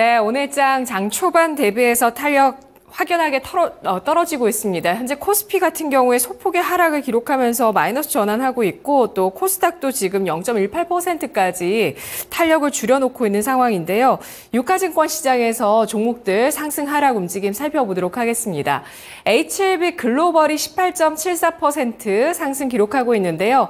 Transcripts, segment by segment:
네, 오늘장 장 초반 대비해서 탄력 확연하게 떨어지고 있습니다. 현재 코스피 같은 경우에 소폭의 하락을 기록하면서 마이너스 전환하고 있고 또 코스닥도 지금 0.18%까지 탄력을 줄여놓고 있는 상황인데요. 유가증권 시장에서 종목들 상승 하락 움직임 살펴보도록 하겠습니다. HLB 글로벌이 18.74% 상승 기록하고 있는데요.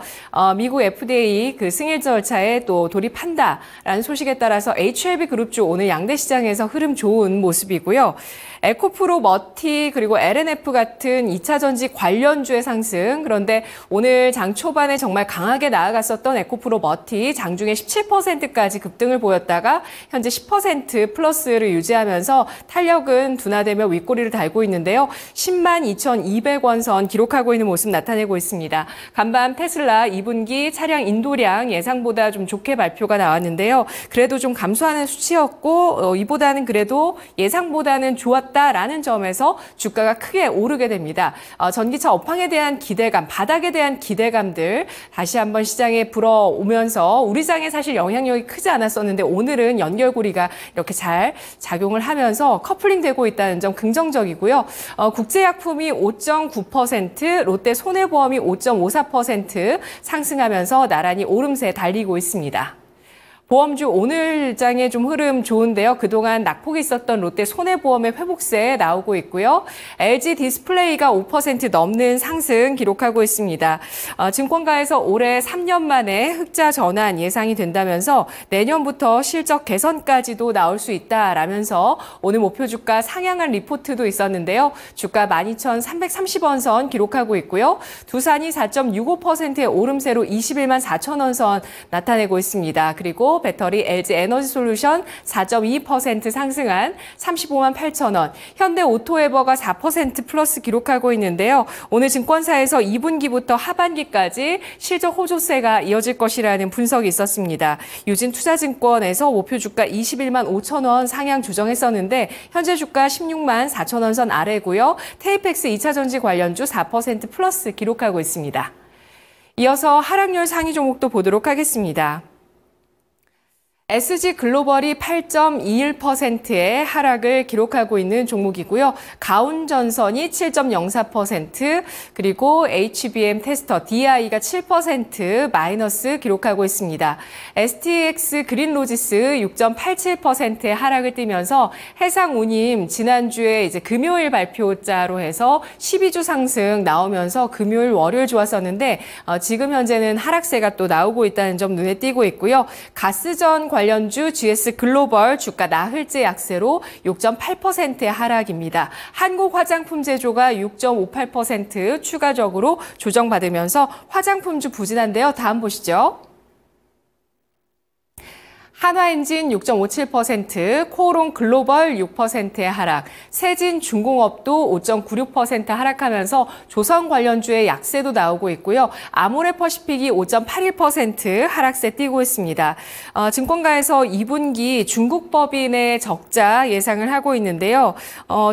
미국 FDA 그 승인 절차에 또 돌입한다라는 소식에 따라서 HLB 그룹주 오늘 양대 시장에서 흐름 좋은 모습이고요. 에코프로 머티 그리고 LNF 같은 2차 전지 관련주의 상승. 그런데 오늘 장 초반에 정말 강하게 나아갔었던 에코프로 머티 장중에 17%까지 급등을 보였다가 현재 10% 플러스를 유지하면서 탄력은 둔화되며 윗꼬리를 달고 있는데요. 102,200원 선 기록하고 있는 모습 나타내고 있습니다. 간밤 테슬라 2분기 차량 인도량 예상보다 좀 좋게 발표가 나왔는데요. 그래도 좀 감소하는 수치였고 이보다는 그래도 예상보다는 좋았다라는 점에서 주가가 크게 오르게 됩니다. 전기차 업황에 대한 기대감, 바닥에 대한 기대감들 다시 한번 시장에 불어오면서 우리 장에 사실 영향력이 크지 않았었는데 오늘은 연결고리가 이렇게 잘 작용을 하면서 커플링되고 있다는 점 긍정적이고요. 국제약품이 5.9%, 롯데 손해보험이 5.54% 상승하면서 나란히 오름세 달리고 있습니다. 보험주 오늘 장에 좀 흐름 좋은데요. 그동안 낙폭이 있었던 롯데 손해보험의 회복세 나오고 있고요. LG 디스플레이가 5% 넘는 상승 기록하고 있습니다. 증권가에서 올해 3년 만에 흑자 전환 예상이 된다면서 내년부터 실적 개선까지도 나올 수 있다라면서 오늘 목표 주가 상향한 리포트도 있었는데요. 주가 12,330원 선 기록하고 있고요. 두산이 4.65%의 오름세로 21만 4천 원 선 나타내고 있습니다. 그리고 배터리 LG 에너지솔루션 4.2% 상승한 35만 8천 원. 현대 오토에버가 4% 플러스 기록하고 있는데요. 오늘 증권사에서 2분기부터 하반기까지 실적 호조세가 이어질 것이라는 분석이 있었습니다. 유진투자증권에서 목표 주가 21만 5천 원 상향 조정했었는데 현재 주가 16만 4천 원 선 아래고요. 테이펙스 2차전지 관련주 4% 플러스 기록하고 있습니다. 이어서 하락률 상위 종목도 보도록 하겠습니다. SG글로벌이 8.21%의 하락을 기록하고 있는 종목이고요. 가운전선이 7.04%, 그리고 HBM 테스터 DI가 7% 마이너스 기록하고 있습니다. STX 그린로지스 6.87%의 하락을 띠면서 해상운임 지난주에 이제 금요일 발표자로 해서 12주 상승 나오면서 금요일 월요일 좋았었는데 지금 현재는 하락세가 또 나오고 있다는 점 눈에 띄고 있고요. 가스전 관련주 GS 글로벌 주가 나흘째 약세로 6.8%의 하락입니다. 한국 화장품 제조가 6.58% 추가적으로 조정받으면서 화장품주 부진한데요. 다음 보시죠. 한화엔진 6.57%, 코오롱 글로벌 6%의 하락, 세진중공업도 5.96% 하락하면서 조선 관련주의 약세도 나오고 있고요. 아모레퍼시픽이 5.81% 하락세 띄고 있습니다. 증권가에서 2분기 중국법인의 적자 예상을 하고 있는데요.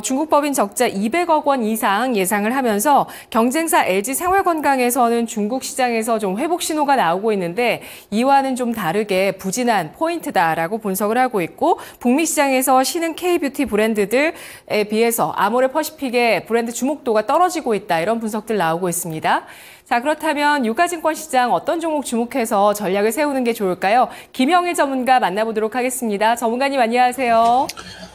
중국법인 적자 200억 원 이상 예상을 하면서 경쟁사 LG생활건강에서는 중국 시장에서 좀 회복 신호가 나오고 있는데 이와는 좀 다르게 부진한 포인트다라고 분석을 하고 있고 북미 시장에서 신흥 K뷰티 브랜드들에 비해서 아모레퍼시픽의 브랜드 주목도가 떨어지고 있다 이런 분석들 나오고 있습니다. 자, 그렇다면 유가증권 시장 어떤 종목 주목해서 전략을 세우는 게 좋을까요? 김영일 전문가 만나보도록 하겠습니다. 전문가님 안녕하세요.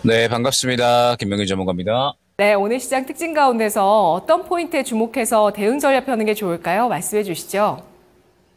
네, 반갑습니다. 김명일 전문가입니다. 네, 오늘 시장 특징 가운데서 어떤 포인트에 주목해서 대응 전략 펴는 게 좋을까요? 말씀해 주시죠.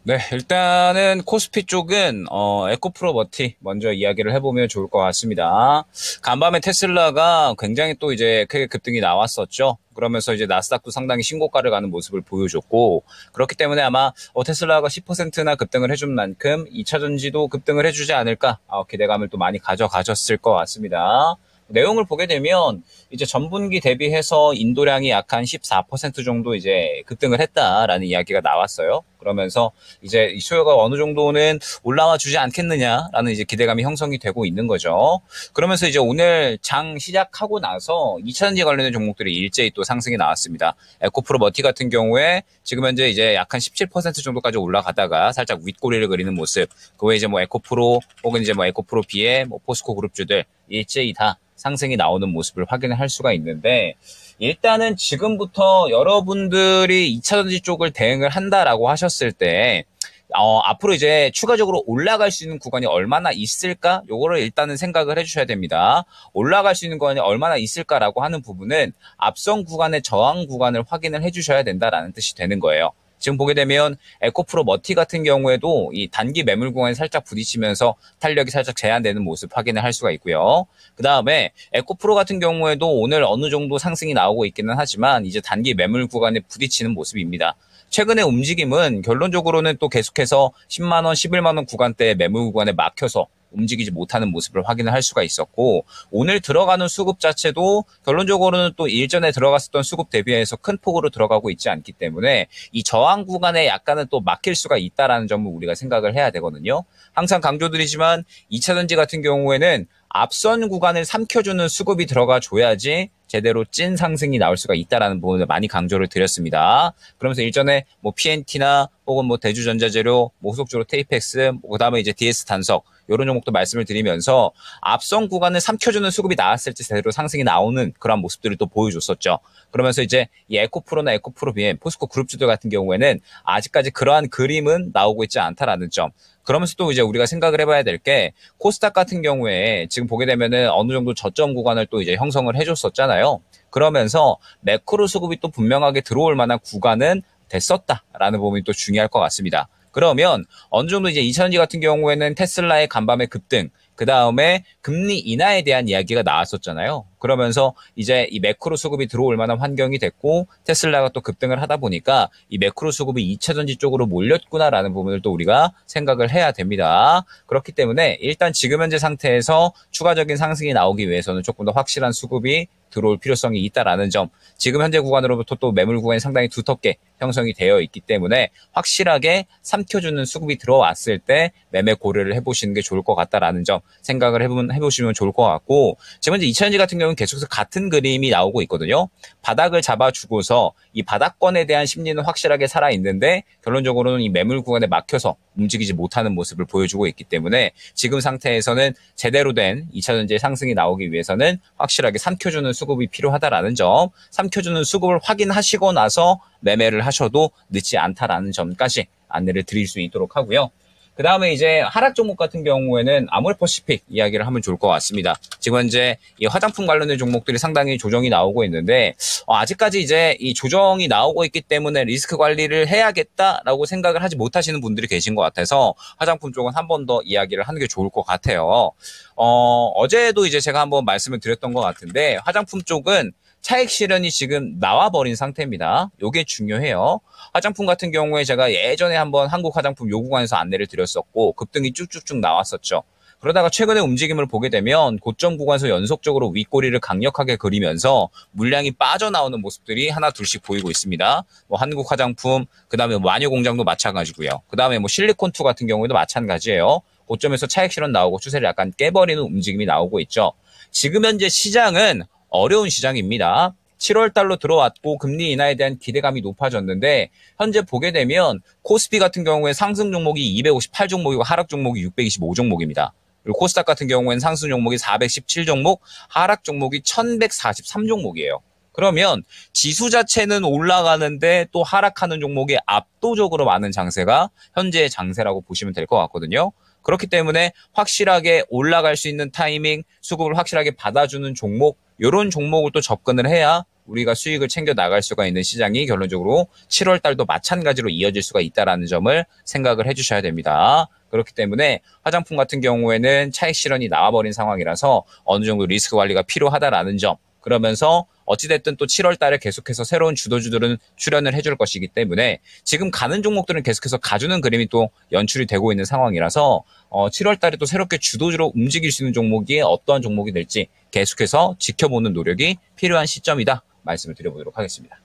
네, 일단은 코스피 쪽은 에코프로머티 먼저 이야기를 해보면 좋을 것 같습니다. 간밤에 테슬라가 굉장히 또 이제 크게 급등이 나왔었죠. 그러면서 이제 나스닥도 상당히 신고가를 가는 모습을 보여줬고 그렇기 때문에 아마 테슬라가 10%나 급등을 해준 만큼 2차 전지도 급등을 해주지 않을까 기대감을 또 많이 가져가셨을 것 같습니다. 내용을 보게 되면 이제 전분기 대비해서 인도량이 약 한 14% 정도 이제 급등을 했다라는 이야기가 나왔어요. 그러면서 이제 이 수요가 어느 정도는 올라와 주지 않겠느냐라는 이제 기대감이 형성이 되고 있는 거죠. 그러면서 이제 오늘 장 시작하고 나서 2차전지 관련된 종목들이 일제히 또 상승이 나왔습니다. 에코프로 머티 같은 경우에 지금 현재 이제 약 한 17% 정도까지 올라가다가 살짝 윗꼬리를 그리는 모습. 그 외에 이제 뭐 에코프로 혹은 이제 뭐 에코프로 비의 뭐 포스코 그룹주들 일제히 다 상승이 나오는 모습을 확인할 수가 있는데, 일단은 지금부터 여러분들이 2차전지 쪽을 대응을 한다라고 하셨을 때, 앞으로 이제 추가적으로 올라갈 수 있는 구간이 얼마나 있을까? 요거를 일단은 생각을 해주셔야 됩니다. 올라갈 수 있는 구간이 얼마나 있을까라고 하는 부분은 앞선 구간의 저항 구간을 확인을 해주셔야 된다라는 뜻이 되는 거예요. 지금 보게 되면 에코프로 머티 같은 경우에도 이 단기 매물 구간에 살짝 부딪히면서 탄력이 살짝 제한되는 모습 확인을 할 수가 있고요. 그 다음에 에코프로 같은 경우에도 오늘 어느 정도 상승이 나오고 있기는 하지만 이제 단기 매물 구간에 부딪히는 모습입니다. 최근의 움직임은 결론적으로는 또 계속해서 10만 원, 11만 원 구간대 매물 구간에 막혀서 움직이지 못하는 모습을 확인을 할 수가 있었고, 오늘 들어가는 수급 자체도 결론적으로는 또 일전에 들어갔었던 수급 대비해서 큰 폭으로 들어가고 있지 않기 때문에 이 저항 구간에 약간은 또 막힐 수가 있다라는 점을 우리가 생각을 해야 되거든요. 항상 강조드리지만 2차전지 같은 경우에는 앞선 구간을 삼켜주는 수급이 들어가 줘야지 제대로 찐 상승이 나올 수가 있다라는 부분을 많이 강조를 드렸습니다. 그러면서 일전에 뭐 PNT나 혹은 뭐 대주전자재료, 뭐 후속적으로 테이펙스, 그다음에 이제 DS 단석 이런 종목도 말씀을 드리면서 앞선 구간을 삼켜주는 수급이 나왔을 때 제대로 상승이 나오는 그런 모습들을 또 보여줬었죠. 그러면서 이제 이 에코프로나 에코프로 BM, 포스코 그룹주들 같은 경우에는 아직까지 그러한 그림은 나오고 있지 않다라는 점. 그러면서 또 이제 우리가 생각을 해봐야 될 게 코스닥 같은 경우에 지금 보게 되면은 어느 정도 저점 구간을 또 이제 형성을 해줬었잖아요. 그러면서 매크로 수급이 또 분명하게 들어올 만한 구간은 됐었다라는 부분이 또 중요할 것 같습니다. 그러면 어느 정도 이제 2차전지 같은 경우에는 테슬라의 간밤의 급등, 그 다음에 금리 인하에 대한 이야기가 나왔었잖아요. 그러면서 이제 이 매크로 수급이 들어올 만한 환경이 됐고 테슬라가 또 급등을 하다 보니까 이 매크로 수급이 2차전지 쪽으로 몰렸구나라는 부분을 또 우리가 생각을 해야 됩니다. 그렇기 때문에 일단 지금 현재 상태에서 추가적인 상승이 나오기 위해서는 조금 더 확실한 수급이 들어올 필요성이 있다라는 점, 지금 현재 구간으로부터 또 매물 구간이 상당히 두텁게 형성이 되어 있기 때문에 확실하게 삼켜주는 수급이 들어왔을 때 매매 고려를 해보시는 게 좋을 것 같다라는 점 생각을 해보시면 좋을 것 같고, 지금 현재 2차전지 같은 경우는 계속해서 같은 그림이 나오고 있거든요. 바닥을 잡아주고서 이 바닥권에 대한 심리는 확실하게 살아있는데 결론적으로는 이 매물 구간에 막혀서 움직이지 못하는 모습을 보여주고 있기 때문에 지금 상태에서는 제대로 된 2차전지의 상승이 나오기 위해서는 확실하게 삼켜주는 수급이 필요하다라는 점, 삼켜주는 수급을 확인하시고 나서 매매를 하셔도 늦지 않다라는 점까지 안내를 드릴 수 있도록 하고요. 그 다음에 이제 하락 종목 같은 경우에는 아몰퍼시픽 이야기를 하면 좋을 것 같습니다. 지금 현재 이 화장품 관련된 종목들이 상당히 조정이 나오고 있는데, 아직까지 이제 이 조정이 나오고 있기 때문에 리스크 관리를 해야겠다라고 생각을 하지 못하시는 분들이 계신 것 같아서 화장품 쪽은 한 번 더 이야기를 하는 게 좋을 것 같아요. 어제도 이제 제가 한번 말씀을 드렸던 것 같은데, 화장품 쪽은 차익 실현이 지금 나와버린 상태입니다. 요게 중요해요. 화장품 같은 경우에 제가 예전에 한번 한국 화장품 요 구간에서 안내를 드렸었고 급등이 쭉쭉쭉 나왔었죠. 그러다가 최근의 움직임을 보게 되면 고점 구간에서 연속적으로 윗꼬리를 강력하게 그리면서 물량이 빠져나오는 모습들이 하나 둘씩 보이고 있습니다. 뭐 한국 화장품, 그 다음에 완효 공장도 마찬가지고요. 그 다음에 뭐 실리콘2 같은 경우에도 마찬가지예요. 고점에서 차익 실현 나오고 추세를 약간 깨버리는 움직임이 나오고 있죠. 지금 현재 시장은 어려운 시장입니다. 7월 달로 들어왔고 금리 인하에 대한 기대감이 높아졌는데 현재 보게 되면 코스피 같은 경우에 상승 종목이 258 종목이고 하락 종목이 625 종목입니다. 그리고 코스닥 같은 경우에는 상승 종목이 417 종목, 하락 종목이 1143 종목이에요. 그러면 지수 자체는 올라가는데 또 하락하는 종목이 압도적으로 많은 장세가 현재의 장세라고 보시면 될 것 같거든요. 그렇기 때문에 확실하게 올라갈 수 있는 타이밍, 수급을 확실하게 받아주는 종목, 이런 종목을 또 접근을 해야 우리가 수익을 챙겨 나갈 수가 있는 시장이 결론적으로 7월 달도 마찬가지로 이어질 수가 있다는 점을 생각을 해주셔야 됩니다. 그렇기 때문에 화장품 같은 경우에는 차익 실현이 나와버린 상황이라서 어느 정도 리스크 관리가 필요하다라는 점, 그러면서 어찌됐든 또 7월 달에 계속해서 새로운 주도주들은 출연을 해줄 것이기 때문에 지금 가는 종목들은 계속해서 가주는 그림이 또 연출이 되고 있는 상황이라서 7월 달에 또 새롭게 주도주로 움직일 수 있는 종목이 어떠한 종목이 될지 계속해서 지켜보는 노력이 필요한 시점이다 말씀을 드려보도록 하겠습니다.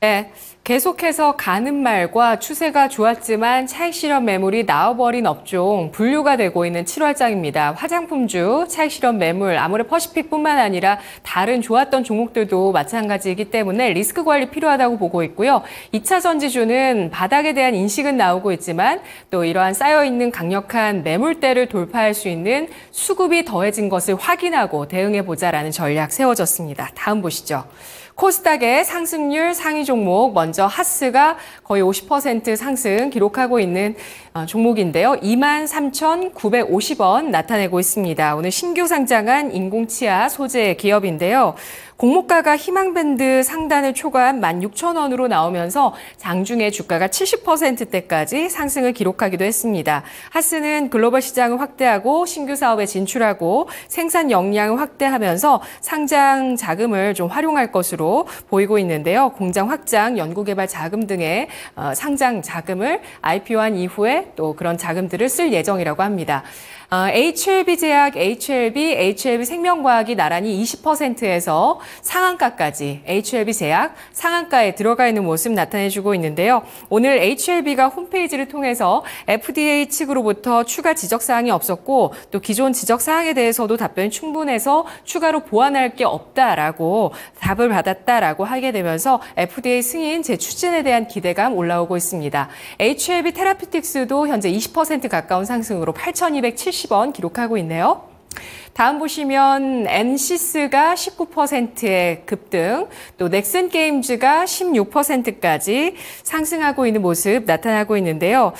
네, 계속해서 가는 말과 추세가 좋았지만 차익 실현 매물이 나와버린 업종 분류가 되고 있는 7월장입니다. 화장품주, 차익 실현 매물, 아무래도 퍼시픽뿐만 아니라 다른 좋았던 종목들도 마찬가지이기 때문에 리스크 관리 필요하다고 보고 있고요. 2차 전지주는 바닥에 대한 인식은 나오고 있지만 또 이러한 쌓여있는 강력한 매물대를 돌파할 수 있는 수급이 더해진 것을 확인하고 대응해보자라는 전략 세워졌습니다. 다음 보시죠. 코스닥의 상승률 상위 종목 먼저 하스가 거의 50% 상승 기록하고 있는 종목인데요. 23,950원 나타내고 있습니다. 오늘 신규 상장한 인공치아 소재 기업인데요. 공모가가 희망밴드 상단을 초과한 16,000원으로 나오면서 장중에 주가가 70%대까지 상승을 기록하기도 했습니다. 하스는 글로벌 시장을 확대하고 신규 사업에 진출하고 생산 역량을 확대하면서 상장 자금을 좀 활용할 것으로 보이고 있는데요. 공장 확장, 연구개발 자금 등의 상장 자금을 IPO한 이후에 또 그런 자금들을 쓸 예정이라고 합니다. HLB제약, HLB생명과학이 나란히 20%에서 상한가까지 HLB제약 상한가에 들어가 있는 모습 나타내주고 있는데요. 오늘 HLB가 홈페이지를 통해서 FDA 측으로부터 추가 지적사항이 없었고 또 기존 지적사항에 대해서도 답변이 충분해서 추가로 보완할 게 없다라고 답을 받았다라고 하게 되면서 FDA 승인 재추진에 대한 기대감 올라오고 있습니다. HLB 테라피틱스도 현재 20% 가까운 상승으로 8,270원 기록하고 있네요. 다음 보시면 엔시스가 19%의 급등, 또 넥슨 게임즈가 16%까지 상승하고 있는 모습 나타나고 있는데요.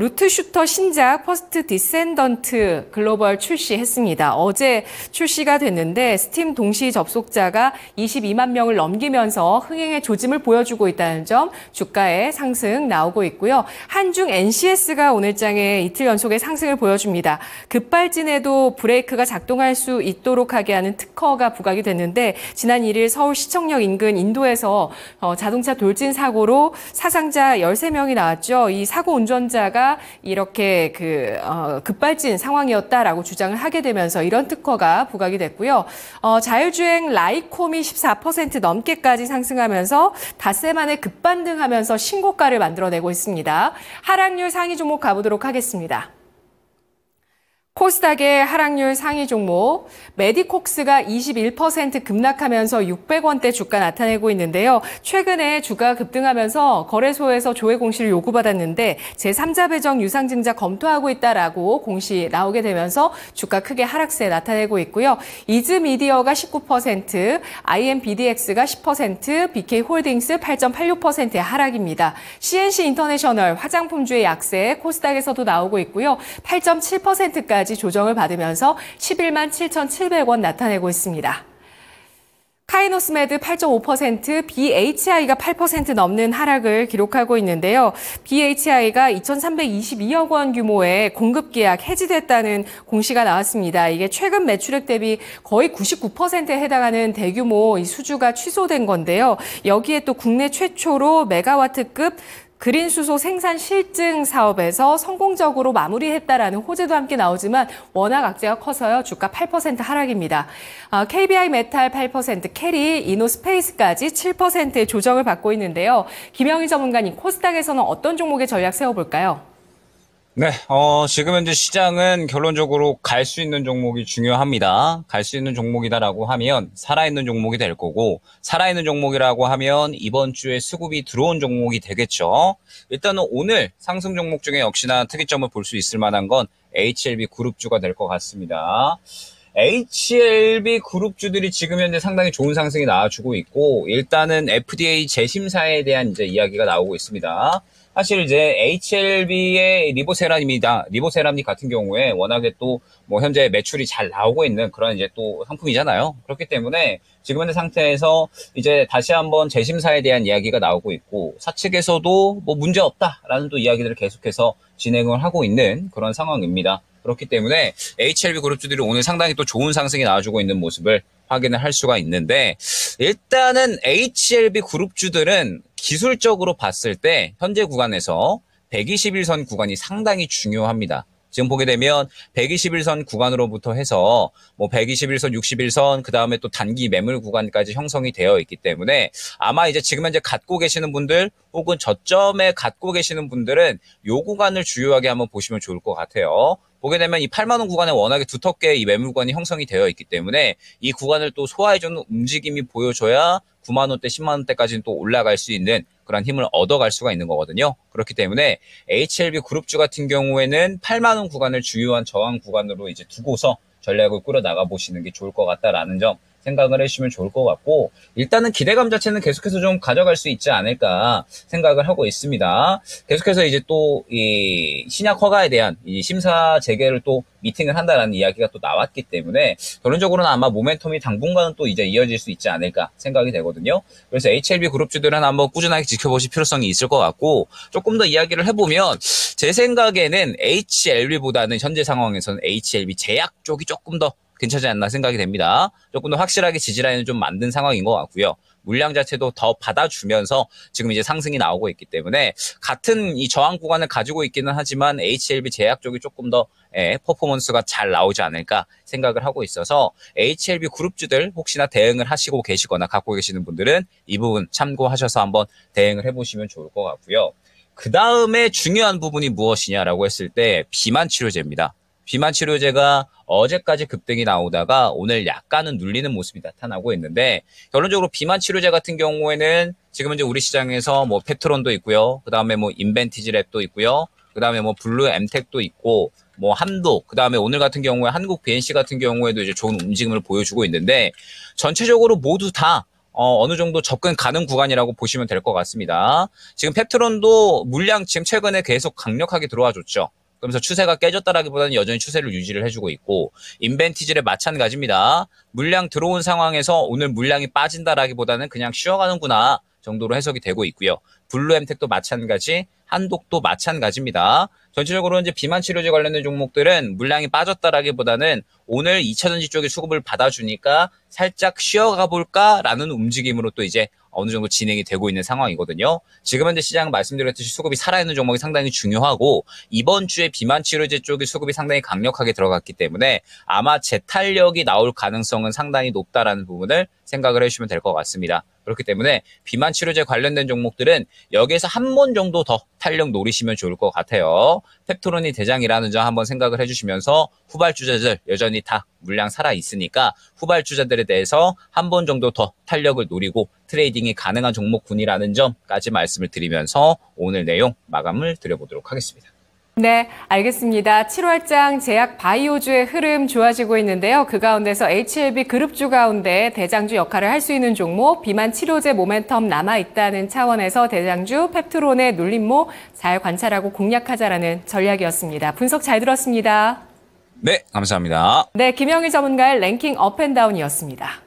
루트 슈터 신작 퍼스트 디센던트 글로벌 출시했습니다. 어제 출시가 됐는데 스팀 동시 접속자가 22만 명을 넘기면서 흥행의 조짐을 보여주고 있다는 점 주가에 상승 나오고 있고요. 한중 NCS가 오늘장에 이틀 연속의 상승을 보여줍니다. 급발진에도 브레이크가 작동할 수 있도록 하게 하는 특허가 부각이 됐는데 지난 1일 서울시청역 인근 인도에서 자동차 돌진 사고로 사상자 13명이 나왔죠. 이 사고 운전자가 이렇게 급발진 상황이었다라고 주장을 하게 되면서 이런 특허가 부각이 됐고요. 자율주행 라이콤이 14% 넘게까지 상승하면서 닷새 만에 급반등하면서 신고가를 만들어내고 있습니다. 하락률 상위 종목 가보도록 하겠습니다. 코스닥의 하락률 상위 종목, 메디콕스가 21% 급락하면서 600원대 주가 나타내고 있는데요. 최근에 주가 급등하면서 거래소에서 조회 공시를 요구받았는데 제3자 배정 유상증자 검토하고 있다라고 공시 나오게 되면서 주가 크게 하락세 나타내고 있고요. 이즈미디어가 19%, IMBDX가 10%, BK홀딩스 8.86%의 하락입니다. CNC 인터내셔널 화장품주의 약세 코스닥에서도 나오고 있고요. 8.7%까지 조정을 받으면서 11만 7,700원 나타내고 있습니다. 카이노스메드 8.5%, BHI가 8% 넘는 하락을 기록하고 있는데요. BHI가 2,322억 원 규모의 공급 계약 해지됐다는 공시가 나왔습니다. 이게 최근 매출액 대비 거의 99%에 해당하는 대규모 이 수주가 취소된 건데요. 여기에 또 국내 최초로 메가와트급 그린 수소 생산 실증 사업에서 성공적으로 마무리했다라는 호재도 함께 나오지만 워낙 악재가 커서요. 주가 8% 하락입니다. KBI 메탈 8%, 캐리, 이노스페이스까지 7%의 조정을 받고 있는데요. 김영희 전문가님, 코스닥에서는 어떤 종목의 전략 세워볼까요? 네, 지금 현재 시장은 결론적으로 갈 수 있는 종목이 중요합니다. 갈 수 있는 종목이다라고 하면 살아있는 종목이 될 거고, 살아있는 종목이라고 하면 이번 주에 수급이 들어온 종목이 되겠죠. 일단은 오늘 상승 종목 중에 역시나 특이점을 볼 수 있을 만한 건 HLB 그룹주가 될 것 같습니다. HLB 그룹주들이 지금 현재 상당히 좋은 상승이 나와주고 있고, 일단은 FDA 재심사에 대한 이제 이야기가 나오고 있습니다. 사실 이제 HLB의 리보세라믹 같은 경우에 워낙에 또 뭐 현재 매출이 잘 나오고 있는 그런 이제 또 상품이잖아요. 그렇기 때문에 지금 현재 상태에서 이제 다시 한번 재심사에 대한 이야기가 나오고 있고 사측에서도 뭐 문제 없다라는 또 이야기들을 계속해서 진행을 하고 있는 그런 상황입니다. 그렇기 때문에 HLB 그룹주들이 오늘 상당히 또 좋은 상승이 나와주고 있는 모습을 확인을 할 수가 있는데 일단은 HLB 그룹주들은 기술적으로 봤을 때 현재 구간에서 121선 구간이 상당히 중요합니다. 지금 보게 되면 121선 구간으로부터 해서 뭐 121선, 61선, 그 다음에 또 단기 매물 구간까지 형성이 되어 있기 때문에 아마 이제 지금 현재 갖고 계시는 분들 혹은 저점에 갖고 계시는 분들은 요 구간을 주요하게 한번 보시면 좋을 것 같아요. 보게 되면 이 8만 원 구간에 워낙에 두텁게 이 매물 구간이 형성이 되어 있기 때문에 이 구간을 또 소화해주는 움직임이 보여줘야 9만 원대, 10만 원대까지는 또 올라갈 수 있는 그런 힘을 얻어갈 수가 있는 거거든요. 그렇기 때문에 HLB 그룹주 같은 경우에는 8만 원 구간을 주요한 저항 구간으로 이제 두고서 전략을 꾸려 나가 보시는 게 좋을 것 같다라는 점 생각을 해주시면 좋을 것 같고, 일단은 기대감 자체는 계속해서 좀 가져갈 수 있지 않을까 생각을 하고 있습니다. 계속해서 이제 또 이 신약 허가에 대한 이 심사 재개를 또 미팅을 한다라는 이야기가 또 나왔기 때문에 결론적으로는 아마 모멘텀이 당분간은 또 이제 이어질 수 있지 않을까 생각이 되거든요. 그래서 HLB 그룹주들은 한번 꾸준하게 지켜보실 필요성이 있을 것 같고, 조금 더 이야기를 해보면 제 생각에는 HLB보다는 현재 상황에서는 HLB 제약 쪽이 조금 더 괜찮지 않나 생각이 됩니다. 조금 더 확실하게 지지라인을 좀 만든 상황인 것 같고요. 물량 자체도 더 받아주면서 지금 이제 상승이 나오고 있기 때문에 같은 이 저항 구간을 가지고 있기는 하지만 HLB 제약 쪽이 조금 더 퍼포먼스가 잘 나오지 않을까 생각을 하고 있어서 HLB 그룹주들 혹시나 대응을 하시고 계시거나 갖고 계시는 분들은 이 부분 참고하셔서 한번 대응을 해보시면 좋을 것 같고요. 그 다음에 중요한 부분이 무엇이냐라고 했을 때 비만 치료제입니다. 비만 치료제가 어제까지 급등이 나오다가 오늘 약간은 눌리는 모습이 나타나고 있는데, 결론적으로 비만 치료제 같은 경우에는 지금 이제 우리 시장에서 뭐 페트론도 있고요. 그 다음에 뭐 인벤티지랩도 있고요. 그 다음에 뭐 블루 엠텍도 있고, 뭐 함도, 그 다음에 오늘 같은 경우에 한국 BNC 같은 경우에도 이제 좋은 움직임을 보여주고 있는데, 전체적으로 모두 다 어느 정도 접근 가능 구간이라고 보시면 될 것 같습니다. 지금 페트론도 물량 지금 최근에 계속 강력하게 들어와 줬죠. 그러면서 추세가 깨졌다라기보다는 여전히 추세를 유지를 해주고 있고, 인벤티지랩 마찬가지입니다. 물량 들어온 상황에서 오늘 물량이 빠진다라기보다는 그냥 쉬어가는구나 정도로 해석이 되고 있고요. 블루엠텍도 마찬가지, 한독도 마찬가지입니다. 전체적으로 이제 비만 치료제 관련된 종목들은 물량이 빠졌다라기보다는 오늘 2차전지 쪽에 수급을 받아주니까 살짝 쉬어가 볼까라는 움직임으로 또 이제 어느 정도 진행이 되고 있는 상황이거든요. 지금 현재 시장 말씀드렸듯이 수급이 살아있는 종목이 상당히 중요하고, 이번 주에 비만 치료제 쪽의 수급이 상당히 강력하게 들어갔기 때문에 아마 재탄력이 나올 가능성은 상당히 높다라는 부분을 생각을 해주시면 될 것 같습니다. 그렇기 때문에 비만 치료제 관련된 종목들은 여기에서 한 번 정도 더 탄력 노리시면 좋을 것 같아요. 펩토론이 대장이라는 점 한번 생각을 해주시면서 후발주자들 여전히 다 물량 살아있으니까 후발주자들에 대해서 한 번 정도 더 탄력을 노리고 트레이딩이 가능한 종목군이라는 점까지 말씀을 드리면서 오늘 내용 마감을 드려보도록 하겠습니다. 네, 알겠습니다. 7월장 제약 바이오주의 흐름 좋아지고 있는데요. 그 가운데서 HLB 그룹주 가운데 대장주 역할을 할 수 있는 종목, 비만 치료제 모멘텀 남아있다는 차원에서 대장주 펩트론의 눌림목 잘 관찰하고 공략하자라는 전략이었습니다. 분석 잘 들었습니다. 네, 감사합니다. 네, 김영희 전문가의 랭킹 업앤다운이었습니다.